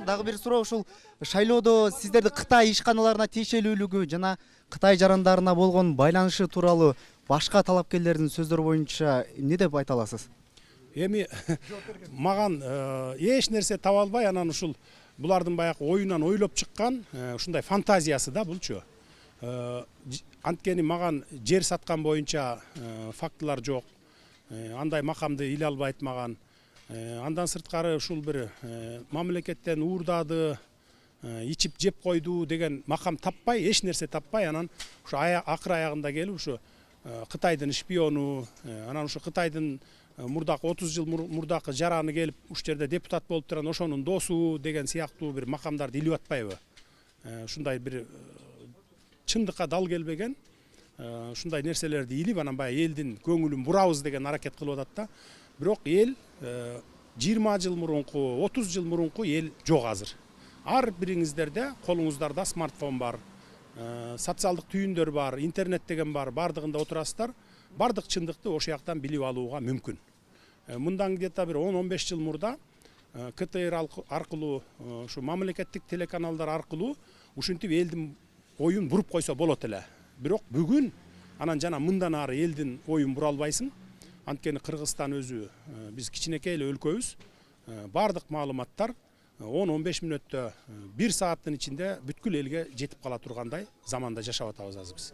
Дагы бир суроо ушул шайлоодо сиздерди Кытай ишканаларына тиешелүүлүгү жана Кытай жарандарына болгон байланышы тууралуу башка талапкерлердин сөздөрү боюнча эмне деп айта аласыз? Эми маган эч нерсе таба албай анан ушул булардын баягы оюнан ойлоп чыккан ушундай фантазиясы да булчу. Анткени маган жер саткан боюнча фактылар жок. Андай макамды иле албайт маган. Андан сырткары ушул бир мамлекеттен уурдады, ичип жеп койду деген макам таппай, эч нерсе таппай, анан ушу акыр аягында келип ушу Кытайдын шпиону, анан ушу Кытайдын мурдакы 30 жыл мурдакы жараны келип ушул жерде депутат болуп турган ошонун досу деген сыяктуу бир макамдарды илип атпайбы? Ушундай бир чындыкка дал келбеген ушундай нерселерди илип анан баягы элдин көңүлүн бурабыз деген аракет кылып атат да. Бирок эл 20 жыл мурунку, 30 жыл мурунку эл жок азыр. Ар бириңиздерде колуңуздарда смартфон бар, социалдык түйүндөр бар, интернет деген бар, бардыгында отурасыздар. Бардык чындыкты ошол жактан билип алууга мүмкүн. Мындан где-то бир 10-15 жыл мурда КТР аркылуу, ушу мамлекеттик телеканалдар аркылуу ушинтип элдин оюн буруп койсо болот эле. Бирок бүгүн анан жана мындан ары элдин оюн бура албайсың. Анткени Кыргызстан өзү биз кичинекей эле өлкөбүз. Бардык маалыматтар 10-15 мүнөттө, 1 сааттын ичинде бүткүл элге жетип кала тургандай заманда жашап атабыз азыр биз.